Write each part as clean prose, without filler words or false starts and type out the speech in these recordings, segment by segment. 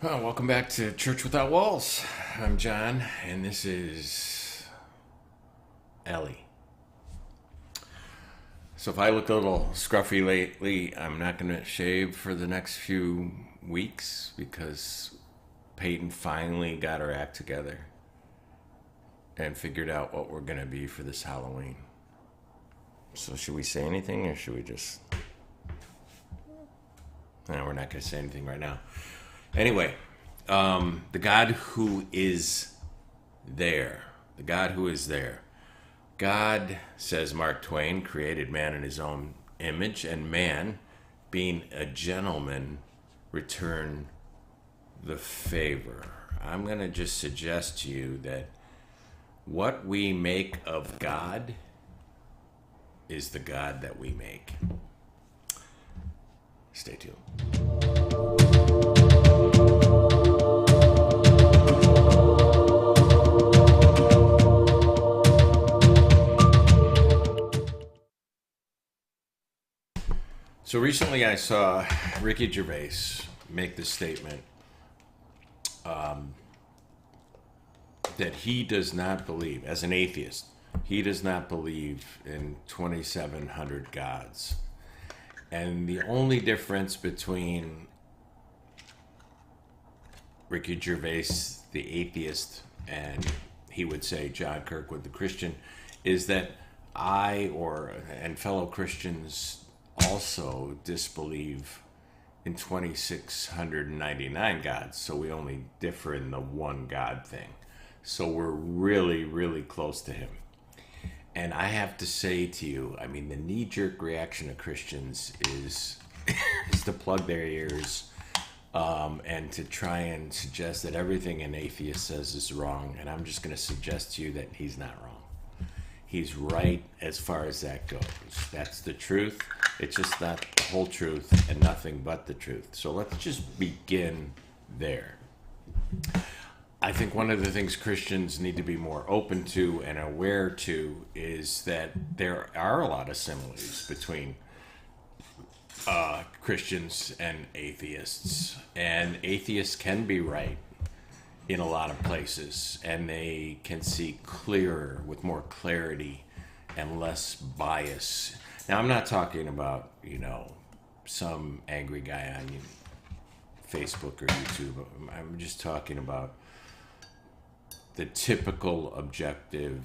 Oh, welcome back to Church Without Walls. I'm John, and this is Ellie. So, if I look a little scruffy lately, I'm not going to shave for the next few weeks because Peyton finally got her act together and figured out what we're going to be for this Halloween. So, should we say anything or should we just. No, we're not going to say anything right now. Anyway, the God who is there. The God who is there. God, says Mark Twain, created man in his own image, and man, being a gentleman, returned the favor. I'm going to just suggest to you that what we make of God is the God that we make. Stay tuned. So recently I saw Ricky Gervais make the statement that he does not believe, as an atheist, he does not believe in 2,700 gods. And the only difference between Ricky Gervais, the atheist, and he would say John Kirkwood, the Christian, is that and fellow Christians also disbelieve in 2,699 gods. So we only differ in the one God thing. So we're really, really close to him. And I have to say to you, I mean, the knee-jerk reaction of Christians is to plug their ears and to try and suggest that everything an atheist says is wrong. And I'm just going to suggest to you that he's not wrong. He's right as far as that goes. That's the truth. It's just not the whole truth and nothing but the truth. So let's just begin there. I think one of the things Christians need to be more open to and aware to is that there are a lot of similarities between Christians and atheists. And atheists can be right in a lot of places, and they can see clearer with more clarity and less bias. Now, I'm not talking about, some angry guy on Facebook or YouTube. I'm just talking about the typical objective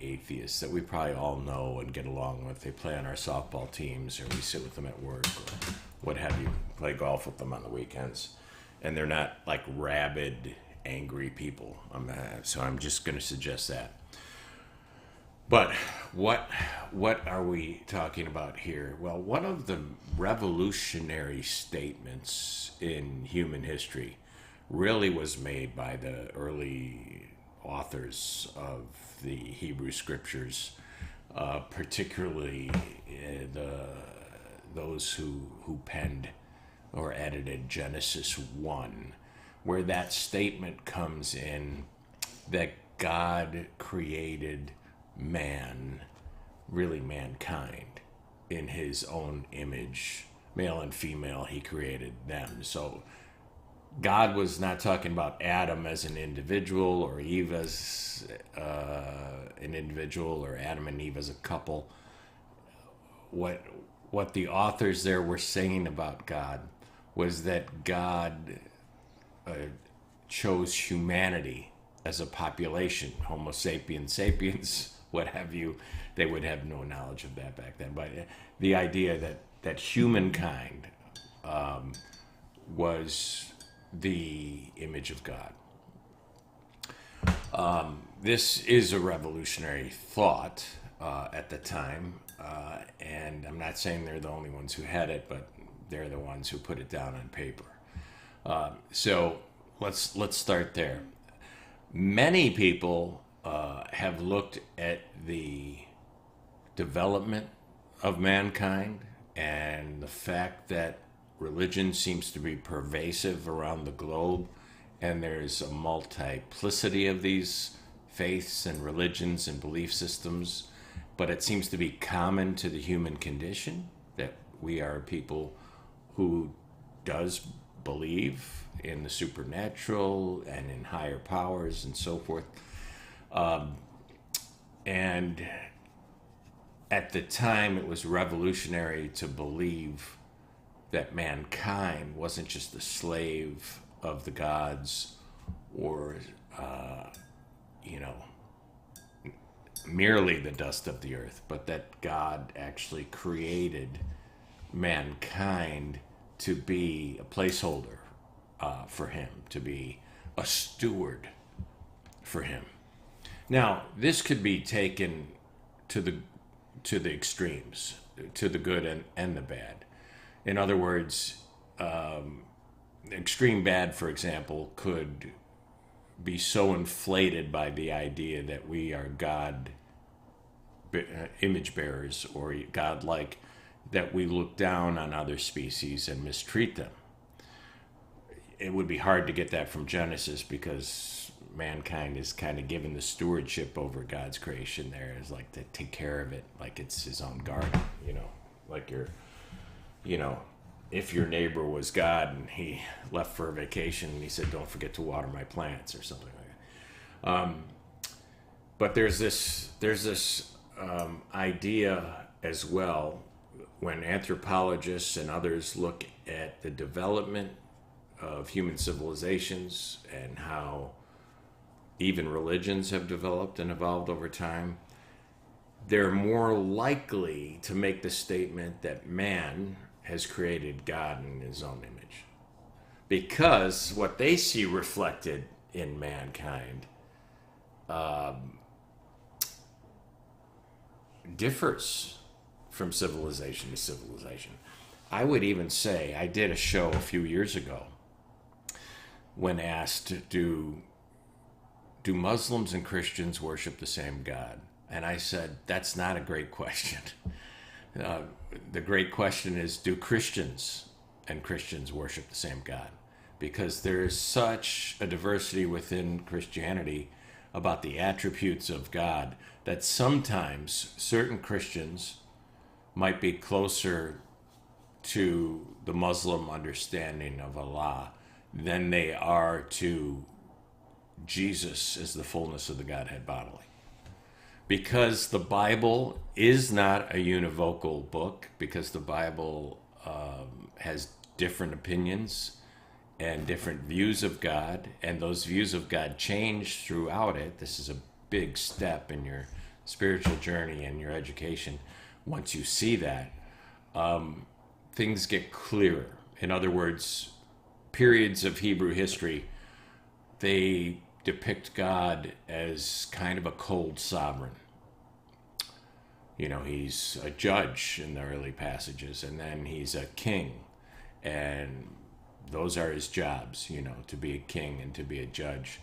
atheists that we probably all know and get along with. They play on our softball teams, or we sit with them at work, or what have you, play golf with them on the weekends. And they're not like rabid, angry people. So I'm just going to suggest that. But what are we talking about here? Well, one of the revolutionary statements in human history really was made by the early authors of the Hebrew Scriptures, particularly those who penned or edited Genesis 1, where that statement comes in that God created man, really mankind, in his own image. Male and female, he created them. So God was not talking about Adam as an individual or Eve as an individual or Adam and Eve as a couple. What the authors there were saying about God was that God chose humanity as a population, Homo sapiens sapiens, what have you. They would have no knowledge of that back then. But the idea that humankind was the image of God. This is a revolutionary thought at the time, and I'm not saying they're the only ones who had it, but they're the ones who put it down on paper. So let's start there. Many people have looked at the development of mankind and the fact that religion seems to be pervasive around the globe, and there's a multiplicity of these faiths and religions and belief systems, but it seems to be common to the human condition that we are people who does believe in the supernatural and in higher powers and so forth. And at the time, it was revolutionary to believe that mankind wasn't just a slave of the gods or, you know, merely the dust of the earth, but that God actually created mankind to be a placeholder for him, to be a steward for him. Now, this could be taken to the extremes, to the good and the bad. In other words, extreme bad, for example, could be so inflated by the idea that we are God image bearers or God-like, that we look down on other species and mistreat them. It would be hard to get that from Genesis, because mankind is kind of given the stewardship over God's creation there, is like to take care of it like it's his own garden, like if your neighbor was God and he left for a vacation and he said, don't forget to water my plants or something like that. But there's this idea as well, when anthropologists and others look at the development of human civilizations and how even religions have developed and evolved over time, they're more likely to make the statement that man has created God in his own image, because what they see reflected in mankind differs from civilization to civilization. I would even say, I did a show a few years ago when asked, do Muslims and Christians worship the same God? And I said, that's not a great question. The great question is, do Christians and Christians worship the same God? Because there is such a diversity within Christianity about the attributes of God that sometimes certain Christians might be closer to the Muslim understanding of Allah than they are to Jesus as the fullness of the Godhead bodily. Because the Bible is not a univocal book, because the Bible has different opinions and different views of God, and those views of God change throughout it. This is a big step in your spiritual journey and your education. Once you see that, things get clearer. In other words, periods of Hebrew history, they depict God as kind of a cold sovereign. He's a judge in the early passages, and then he's a king, and those are his jobs, to be a king and to be a judge.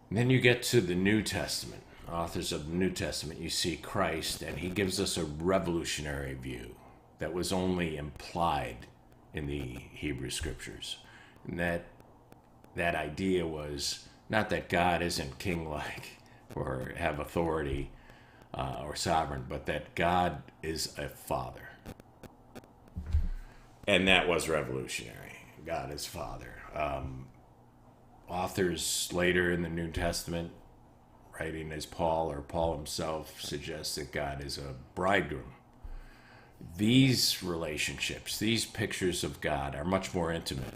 And then you get to the New Testament, authors of the New Testament, you see Christ, and he gives us a revolutionary view that was only implied in the Hebrew scriptures. And that idea was not that God isn't king-like or have authority or sovereign, but that God is a father. And that was revolutionary. God is Father. Authors later in the New Testament, writing as Paul or Paul himself, suggests that God is a bridegroom. These relationships, these pictures of God are much more intimate,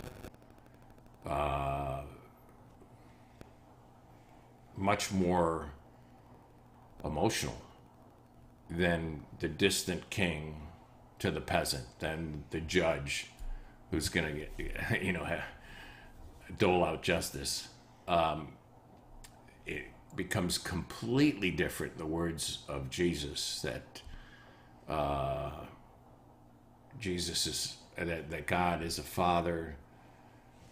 much more emotional than the distant king to the peasant, than the judge who's going to get, dole out justice. It becomes completely different in the words of Jesus, that Jesus is that God is a father,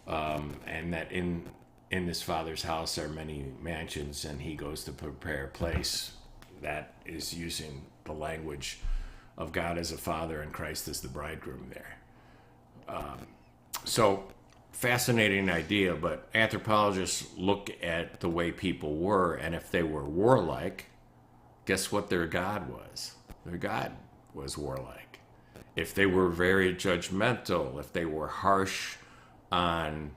and that in his Father's house are many mansions, and he goes to prepare a place. That is using the language of God as a father and Christ as the bridegroom there. So fascinating idea, but anthropologists look at the way people were, and if they were warlike, guess what their God was? Their God was warlike. If they were very judgmental, if they were harsh on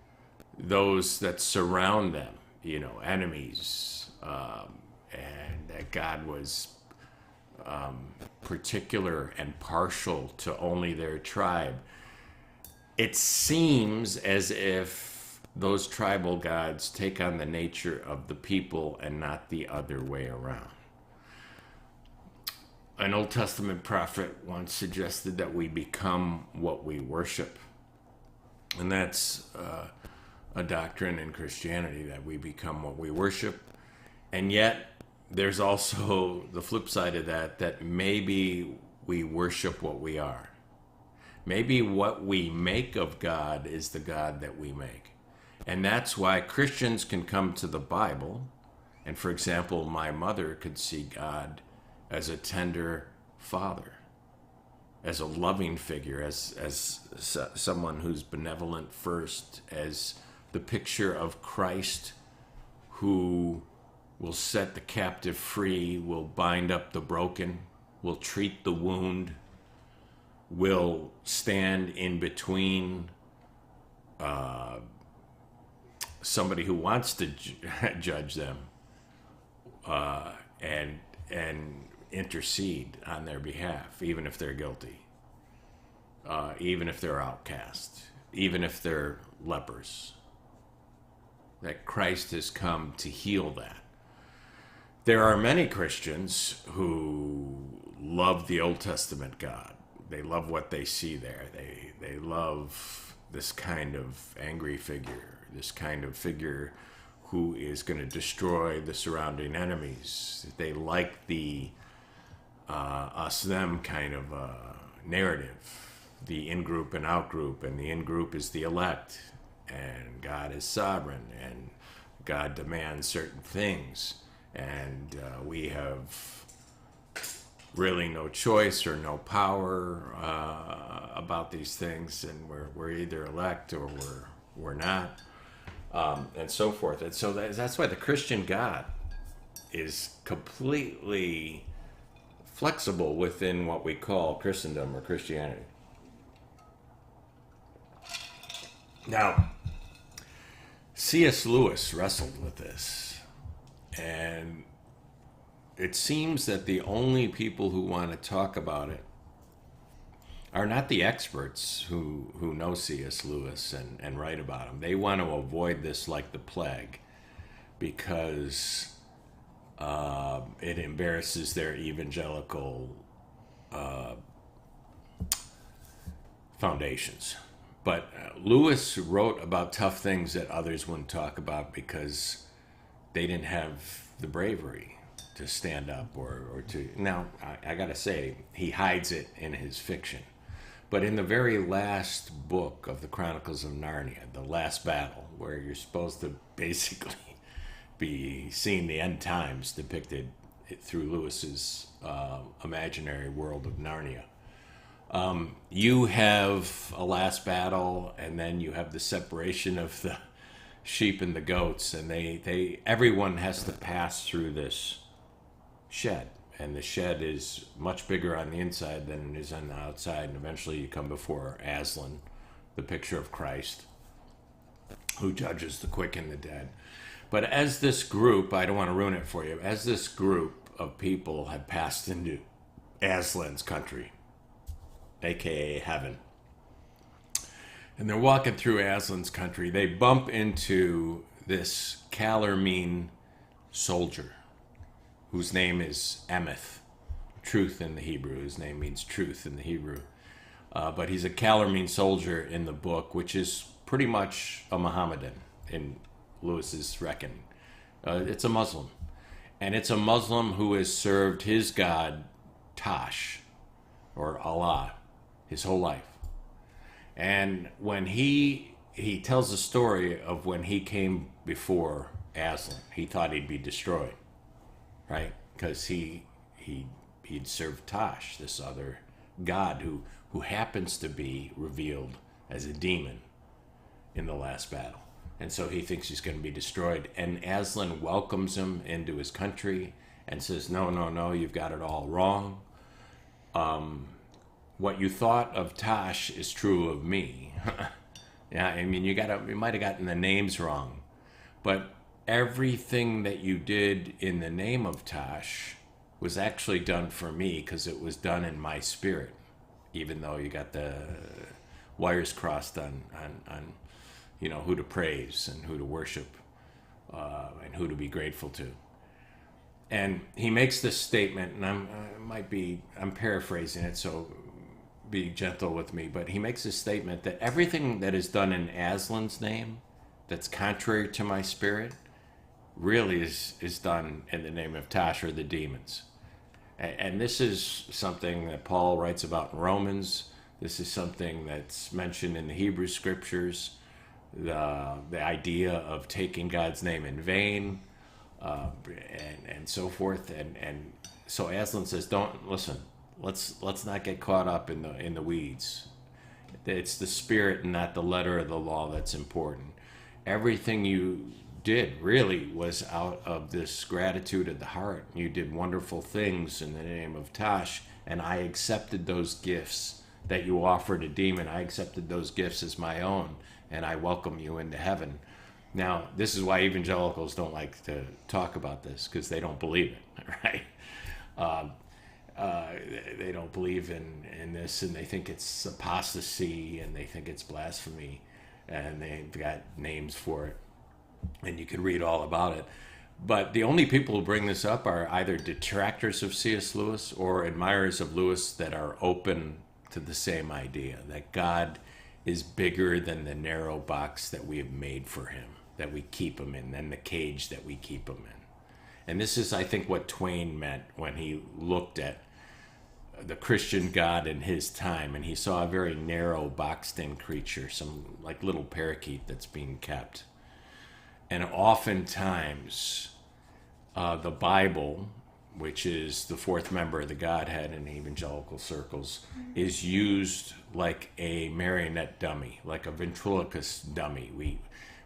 those that surround them, enemies, and that God was particular and partial to only their tribe. It seems as if those tribal gods take on the nature of the people and not the other way around. An Old Testament prophet once suggested that we become what we worship. And that's a doctrine in Christianity, that we become what we worship. And yet, there's also the flip side of that, that maybe we worship what we are. Maybe what we make of God is the God that we make. And that's why Christians can come to the Bible. And for example, my mother could see God as a tender father, as a loving figure, as someone who's benevolent first, as the picture of Christ who will set the captive free, will bind up the broken, will treat the wound, will stand in between somebody who wants to judge them and intercede on their behalf, even if they're guilty, even if they're outcast, even if they're lepers. That Christ has come to heal that. There are many Christians who love the Old Testament God. They love what they see there. They love this kind of angry figure, this kind of figure who is going to destroy the surrounding enemies. They like the us-them kind of narrative, the in-group and out-group, and the in-group is the elect, and God is sovereign, and God demands certain things, and we have really no choice or no power about these things, and we're either elect or we're not, and so forth. And so that's why the Christian God is completely flexible within what we call Christendom or Christianity. Now, C.S. Lewis wrestled with this, and it seems that the only people who want to talk about it are not the experts who know C.S. Lewis and write about him. They want to avoid this like the plague because it embarrasses their evangelical foundations. But Lewis wrote about tough things that others wouldn't talk about because they didn't have the bravery to stand up or to... Now, I gotta say, he hides it in his fiction. But in the very last book of the Chronicles of Narnia, The Last Battle, where you're supposed to basically be seeing the end times depicted through Lewis's imaginary world of Narnia, you have a last battle, and then you have the separation of the sheep and the goats, and everyone has to pass through this shed, and the shed is much bigger on the inside than it is on the outside, and eventually you come before Aslan, the picture of Christ, who judges the quick and the dead. But as this group, I don't want to ruin it for you, as this group of people have passed into Aslan's country, aka heaven, and they're walking through Aslan's country, they bump into this Calormene soldier whose name is Emeth, truth in the Hebrew. His name means truth in the Hebrew. But he's a Calormene soldier in the book, which is pretty much a Mohammedan in Lewis's reckoning. It's a Muslim. And it's a Muslim who has served his god, Tash, or Allah, his whole life. And when he tells the story of when he came before Aslan, he thought he'd be destroyed, right? Because he'd served Tash, this other god who happens to be revealed as a demon in the last battle. And so he thinks he's going to be destroyed. And Aslan welcomes him into his country and says, no, you've got it all wrong. What you thought of Tash is true of me. Yeah, I mean, you might have gotten the names wrong, but everything that you did in the name of Tosh was actually done for me because it was done in my spirit, even though you got the wires crossed on who to praise and who to worship, and who to be grateful to. And he makes this statement, and I'm paraphrasing it, so be gentle with me, but he makes this statement that everything that is done in Aslan's name that's contrary to my spirit really is done in the name of Tosh or the demons. And this is something that Paul writes about in Romans. This is something that's mentioned in the Hebrew scriptures, the idea of taking God's name in vain, and so forth. And so Aslan says, don't listen. Let's not get caught up in the weeds. It's the spirit and not the letter of the law that's important. Everything you did really was out of this gratitude of the heart. You did wonderful things in the name of Tosh, and I accepted those gifts that you offered a demon. I accepted those gifts as my own, and I welcome you into heaven. Now, this is why evangelicals don't like to talk about this, because they don't believe it, right? They don't believe in this, and they think it's apostasy, and they think it's blasphemy, and they've got names for it, and you can read all about it. But the only people who bring this up are either detractors of C.S. Lewis or admirers of Lewis that are open to the same idea, that God is bigger than the narrow box that we have made for him, that we keep him in, than the cage that we keep him in. And this is, I think, what Twain meant when he looked at the Christian God in his time, and he saw a very narrow, boxed-in creature, some like little parakeet that's being kept. And oftentimes, the Bible, which is the fourth member of the Godhead in evangelical circles, is used like a marionette dummy, like a ventriloquist dummy.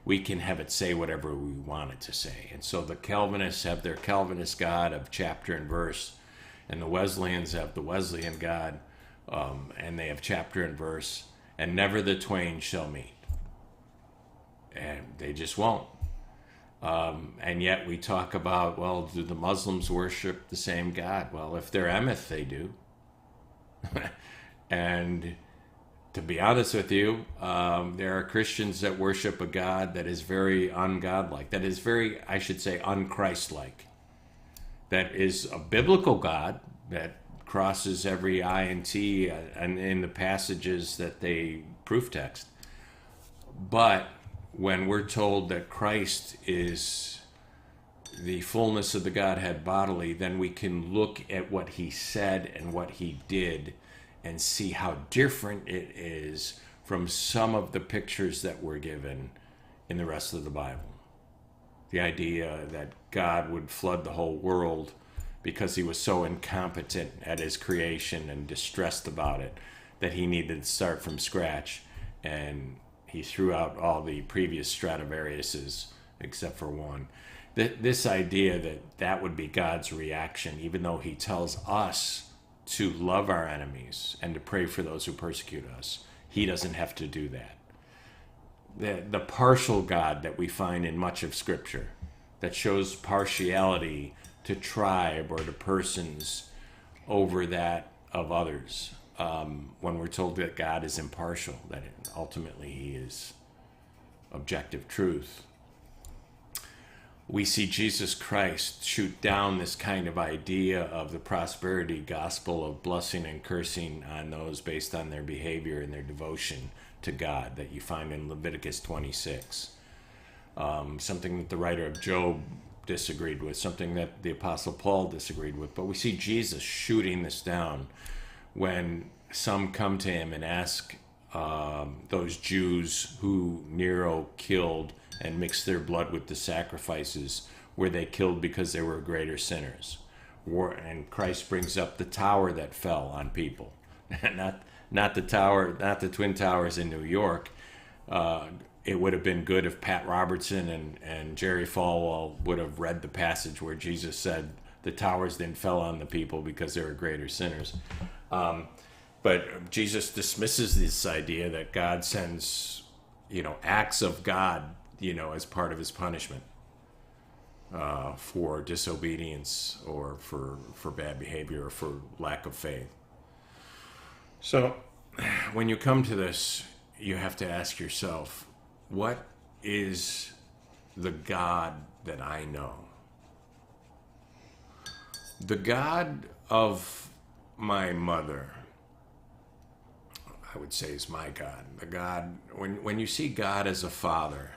We can have it say whatever we want it to say. And so the Calvinists have their Calvinist God of chapter and verse, and the Wesleyans have the Wesleyan God, and they have chapter and verse, and never the twain shall meet. And they just won't. And yet we talk about, well, do the Muslims worship the same God? Well, if they're Emeth, they do. And to be honest with you, there are Christians that worship a God that is very ungodlike, that is very, I should say, unchristlike, that is a biblical God that crosses every I and T and in the passages that they proof text. But when we're told that Christ is the fullness of the Godhead bodily, then we can look at what he said and what he did and see how different it is from some of the pictures that were given in the rest of the Bible. The idea that God would flood the whole world because he was so incompetent at his creation and distressed about it that he needed to start from scratch, and he threw out all the previous Stradivariuses except for one. This idea that would be God's reaction, even though he tells us to love our enemies and to pray for those who persecute us, he doesn't have to do that. The partial God that we find in much of Scripture, that shows partiality to tribe or to persons over that of others, when we're told that God is impartial, that ultimately he is objective truth. We see Jesus Christ shoot down this kind of idea of the prosperity gospel of blessing and cursing on those based on their behavior and their devotion to God that you find in Leviticus 26. Something that the writer of Job disagreed with, something that the Apostle Paul disagreed with. But we see Jesus shooting this down when some come to him and ask those Jews who Nero killed and mixed their blood with the sacrifices, were they killed because they were greater sinners? And Christ brings up the tower that fell on people, not the tower, not the Twin Towers in New York. It would have been good if Pat Robertson and Jerry Falwell would have read the passage where Jesus said the towers then fell on the people because they were greater sinners. But Jesus dismisses this idea that God sends acts of God, as part of his punishment for disobedience or for bad behavior or for lack of faith. So when you come to this, you have to ask yourself, what is the God that I know? The God of my mother, I would say, is my God. The God, when you see God as a father,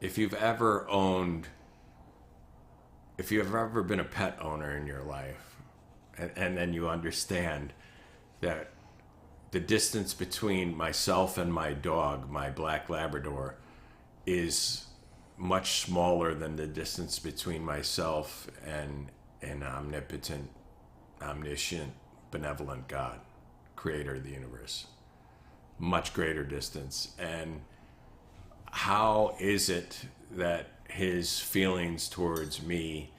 if you've ever been a pet owner in your life, and then you understand that the distance between myself and my dog, my black Labrador, is much smaller than the distance between myself and an omnipotent, omniscient, benevolent God, creator of the universe. Much greater distance. And how is it that his feelings towards me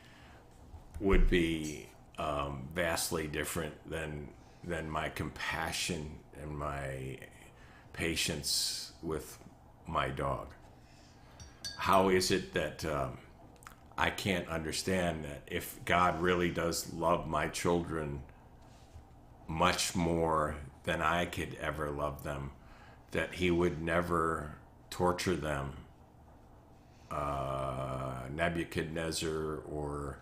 would be vastly different than my compassion and my patience with my dog? How is it that I can't understand that if God really does love my children much more than I could ever love them, that he would never torture them, Nebuchadnezzar or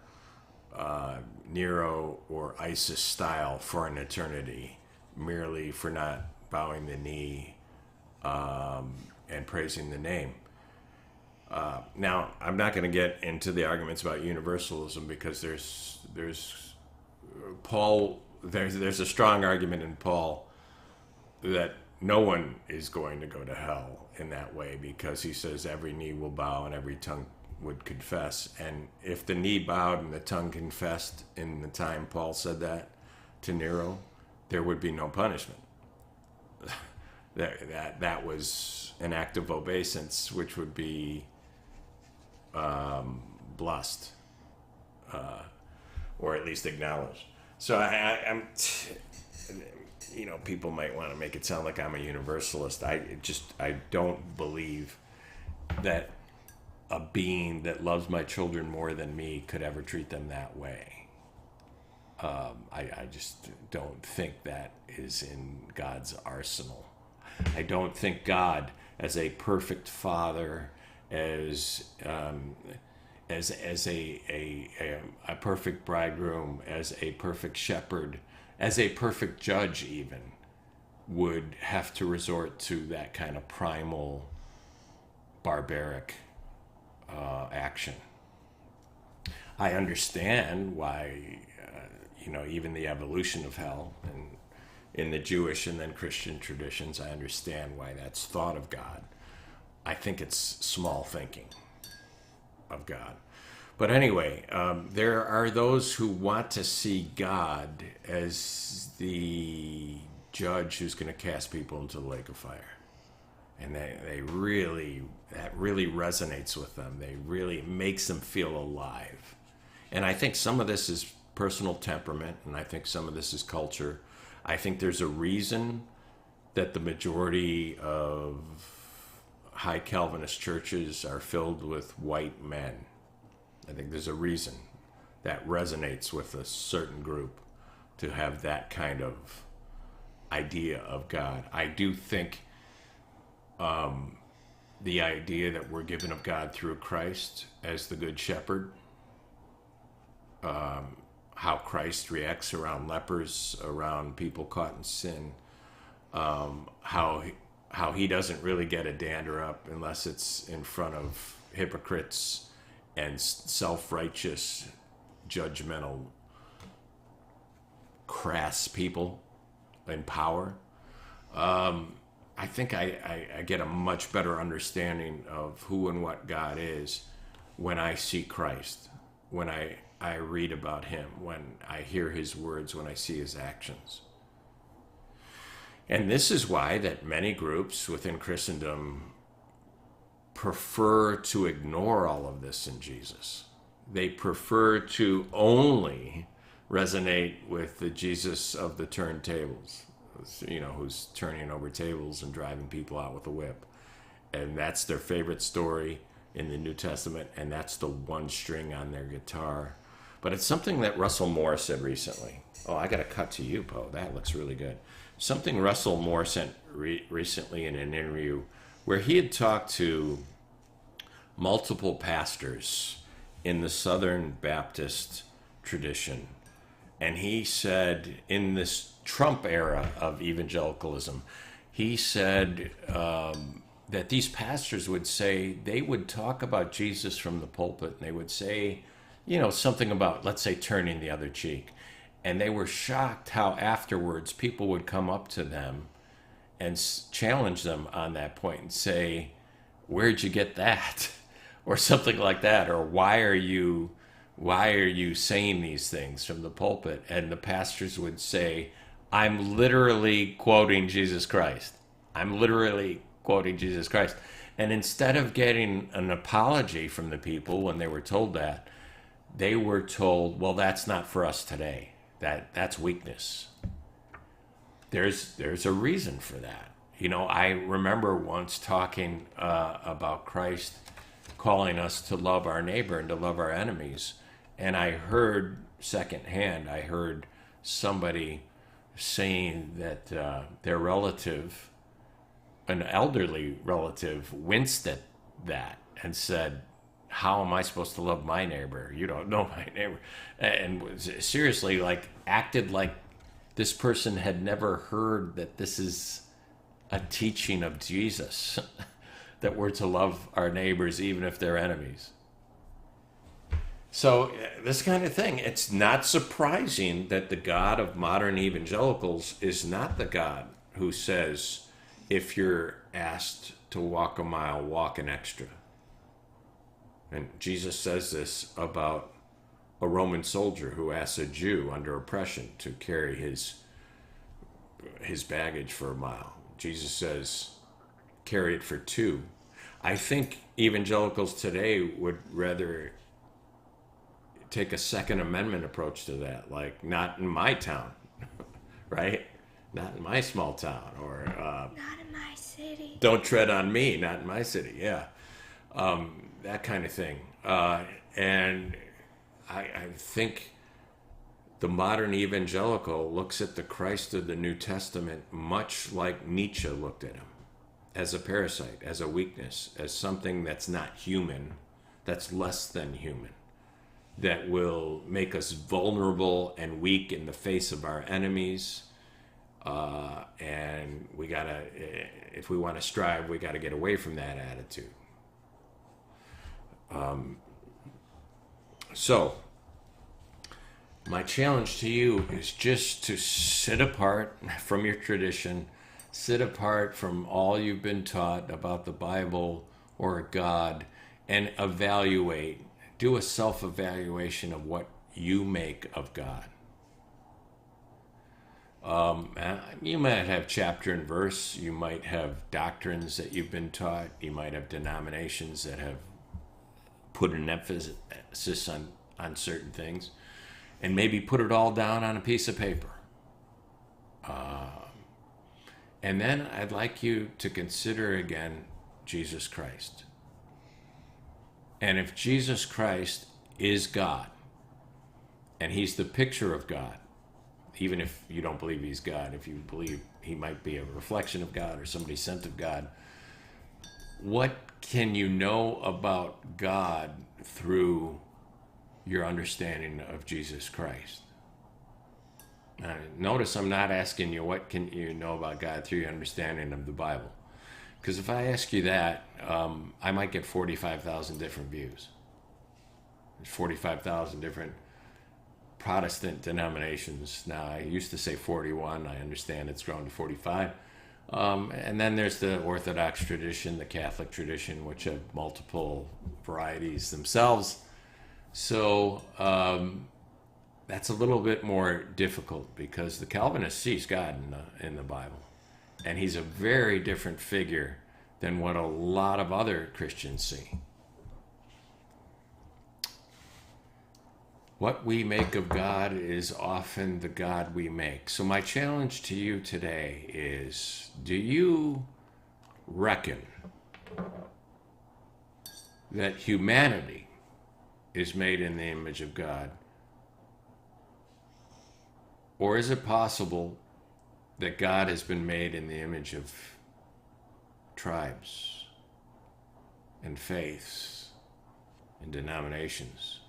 Nero or ISIS style, for an eternity, merely for not bowing the knee and praising the name. Now, I'm not going to get into the arguments about universalism, because there's a strong argument in Paul that no one is going to go to hell in that way, because he says every knee will bow and every tongue would confess. And if the knee bowed and the tongue confessed in the time Paul said that to Nero, there would be no punishment. That was an act of obeisance, which would be blessed, or at least acknowledged. So I'm people might want to make it sound like I'm a universalist. I don't believe that a being that loves my children more than me could ever treat them that way. I just don't think that is in God's arsenal. I don't think God, as a perfect father, as a perfect bridegroom, as a perfect shepherd, as a perfect judge even, would have to resort to that kind of primal, barbaric action. I understand why, even the evolution of hell, and in the Jewish and then Christian traditions, I understand why that's thought of God. I think it's small thinking of God. But anyway, there are those who want to see God as the judge who's going to cast people into the lake of fire. And that really resonates with them. They really makes them feel alive. And I think some of this is personal temperament, and I think some of this is culture. I think there's a reason that the majority of high Calvinist churches are filled with white men. I think there's a reason that resonates with a certain group to have that kind of idea of God. I do think the idea that we're given of God through Christ as the Good Shepherd, how Christ reacts around lepers, around people caught in sin, how he doesn't really get a dander up unless it's in front of hypocrites and self-righteous, judgmental, crass people in power. I think I get a much better understanding of who and what God is when I see Christ, when I read about him, when I hear his words, when I see his actions. And this is why that many groups within Christendom prefer to ignore all of this in Jesus. They prefer to only resonate with the Jesus of the turntables, who's turning over tables and driving people out with a whip. And that's their favorite story in the New Testament, and that's the one string on their guitar. But it's something that Russell Moore said recently. Oh, I got to cut to you, Poe. That looks really good. Something Russell Moore sent recently in an interview where he had talked to multiple pastors in the Southern Baptist tradition. And he said, in this Trump era of evangelicalism, he said that these pastors would say, they would talk about Jesus from the pulpit, and they would say, something about, let's say, turning the other cheek. And they were shocked how afterwards people would come up to them and challenge them on that point and say, where'd you get that? Or something like that. Or why are you saying these things from the pulpit? And the pastors would say, I'm literally quoting Jesus Christ. I'm literally quoting Jesus Christ. And instead of getting an apology from the people when they were told that, they were told, well, that's not for us today. That's weakness. There's a reason for that. I remember once talking about Christ calling us to love our neighbor and to love our enemies. And I heard secondhand, somebody saying that their relative, an elderly relative, winced at that and said, how am I supposed to love my neighbor? You don't know my neighbor. And seriously, acted like this person had never heard that this is a teaching of Jesus, that we're to love our neighbors even if they're enemies. So this kind of thing, it's not surprising that the God of modern evangelicals is not the God who says, if you're asked to walk a mile, walk an extra. And Jesus says this about a Roman soldier who asks a Jew under oppression to carry his baggage for a mile. Jesus says, carry it for two. I think evangelicals today would rather take a Second Amendment approach to that, like, not in my town, right? Not in my small town, or not in my city. Don't tread on me, not in my city, yeah. That kind of thing. And I think the modern evangelical looks at the Christ of the New Testament much like Nietzsche looked at him, as a parasite, as a weakness, as something that's not human, that's less than human, that will make us vulnerable and weak in the face of our enemies. And we gotta, if we want to strive, we gotta get away from that attitude. So, my challenge to you is just to sit apart from your tradition, sit apart from all you've been taught about the Bible or God, and evaluate, do a self-evaluation of what you make of God. You might have chapter and verse, you might have doctrines that you've been taught, you might have denominations that have put an emphasis on certain things, and maybe put it all down on a piece of paper. And then I'd like you to consider again Jesus Christ. And if Jesus Christ is God, and he's the picture of God, even if you don't believe he's God, if you believe he might be a reflection of God or somebody sent of God, what can you know about God through your understanding of Jesus Christ? Now, notice I'm not asking you what can you know about God through your understanding of the Bible. Because if I ask you that, I might get 45,000 different views. There's 45,000 different Protestant denominations. Now, I used to say 41. I understand it's grown to 45. And then there's the Orthodox tradition, the Catholic tradition, which have multiple varieties themselves. So that's a little bit more difficult because the Calvinist sees God in the Bible. And he's a very different figure than what a lot of other Christians see. What we make of God is often the God we make. So my challenge to you today is, do you reckon that humanity is made in the image of God? Or is it possible that God has been made in the image of tribes and faiths and denominations?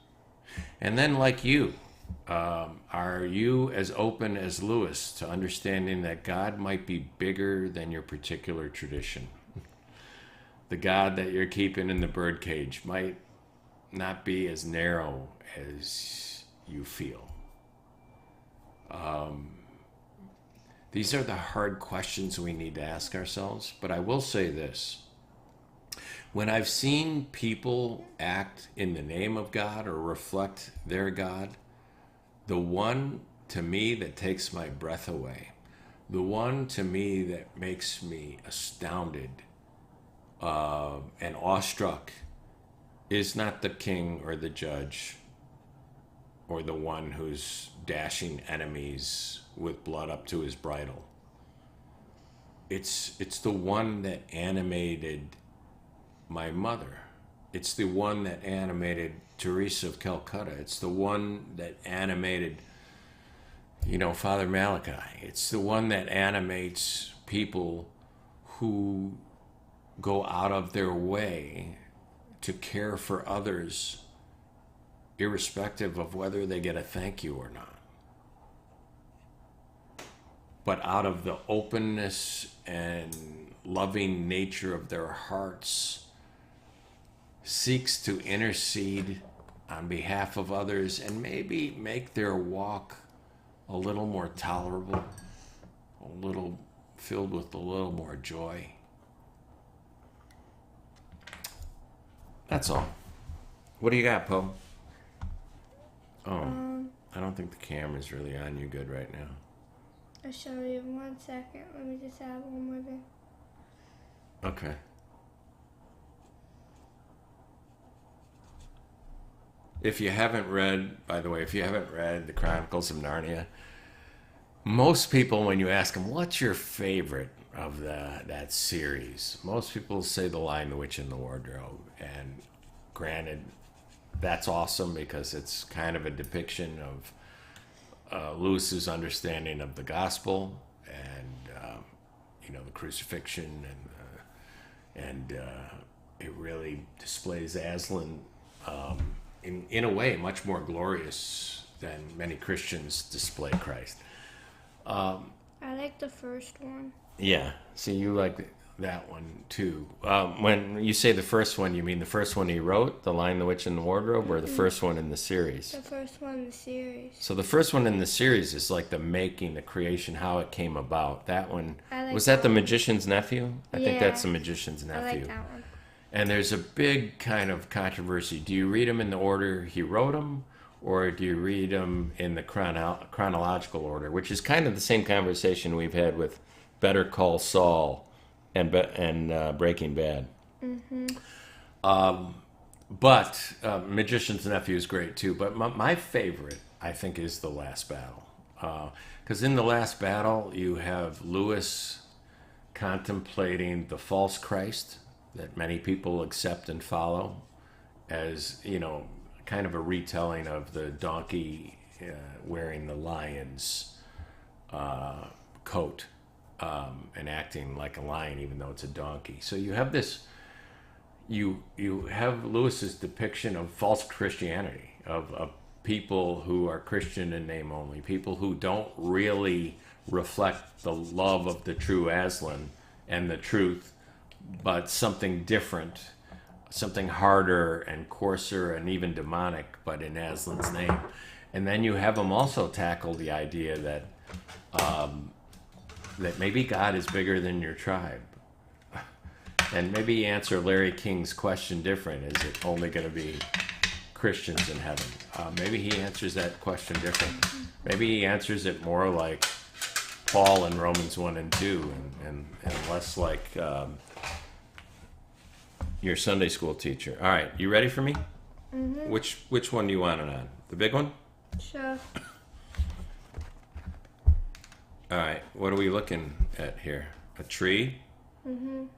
And then, like you, are you as open as Lewis to understanding that God might be bigger than your particular tradition? The God that you're keeping in the birdcage might not be as narrow as you feel. These are the hard questions we need to ask ourselves. But I will say this. When I've seen people act in the name of God or reflect their God, the one to me that takes my breath away, the one to me that makes me astounded and awestruck is not the king or the judge or the one who's dashing enemies with blood up to his bridle. It's the one that animated my mother. It's the one that animated Teresa of Calcutta. It's the one that animated, Father Malachi. It's the one that animates people who go out of their way to care for others, irrespective of whether they get a thank you or not. But out of the openness and loving nature of their hearts, seeks to intercede on behalf of others and maybe make their walk a little more tolerable, a little filled with a little more joy. That's all. What do you got, Poe? Oh, I don't think the camera's really on you good right now. I'll show you in 1 second. Let me just add one more thing. Okay. If you haven't read The Chronicles of Narnia, most people, when you ask them, what's your favorite of that series, most people say The Lion, the Witch, and the Wardrobe. And granted, that's awesome because it's kind of a depiction of Lewis's understanding of the gospel and, the crucifixion and it really displays Aslan in a way much more glorious than many Christians display Christ. I like the first one. Yeah, see, you like that one too. When you say the first one, you mean the first one he wrote, The Lion, the Witch, and the Wardrobe, or the first one in the series? The first one in the series. So the first one in the series is like the making, the creation, how it came about. That one, was that The Magician's Nephew? I think that's The Magician's Nephew. I like that one. And there's a big kind of controversy. Do you read them in the order he wrote them, or do you read them in the chronological order, which is kind of the same conversation we've had with Better Call Saul and Breaking Bad. Mm-hmm. But Magician's Nephew is great too. But my favorite, I think, is The Last Battle. Because in The Last Battle, you have Lewis contemplating the false Christ that many people accept and follow as, kind of a retelling of the donkey wearing the lion's coat and acting like a lion even though it's a donkey. So you have this, you have Lewis's depiction of false Christianity, of people who are Christian in name only, people who don't really reflect the love of the true Aslan and the truth, but something different, something harder and coarser and even demonic, but in Aslan's name. And then you have him also tackle the idea that that maybe God is bigger than your tribe. And maybe answer Larry King's question different. Is it only going to be Christians in heaven? Maybe he answers that question different. Maybe he answers it more like Paul in Romans 1 and 2 and less like your Sunday school teacher. All right, you ready for me? Mm-hmm. Which one do you want it on? The big one? Sure. All right, what are we looking at here? A tree? Mhm.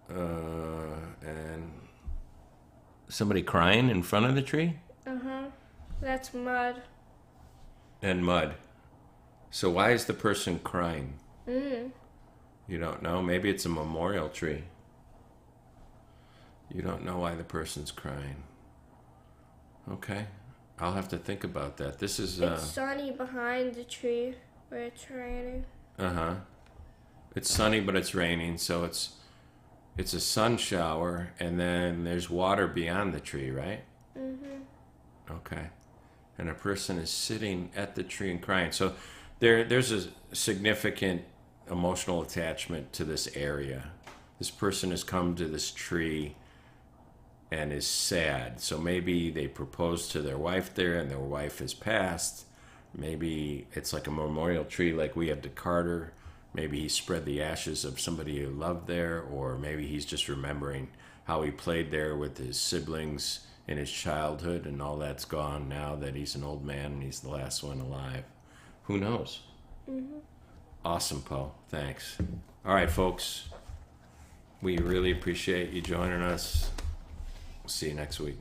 And somebody crying in front of the tree? That's mud. And mud. So why is the person crying? Mm. You don't know? Maybe it's a memorial tree. You don't know why the person's crying. Okay. I'll have to think about that. This is It's sunny behind the tree where it's raining. uh-huh. It's sunny but it's raining, so it's a sun shower and then there's water beyond the tree, right? Mhm. Okay. And a person is sitting at the tree and crying. So there's a significant emotional attachment to this area. This person has come to this tree and is sad. So maybe they proposed to their wife there and their wife has passed. Maybe it's like a memorial tree like we have to Carter. Maybe he spread the ashes of somebody he loved there, or maybe he's just remembering how he played there with his siblings in his childhood, and all that's gone now that he's an old man and he's the last one alive. Who knows? Awesome, Poe. Thanks. All right, folks. We really appreciate you joining us. See you next week.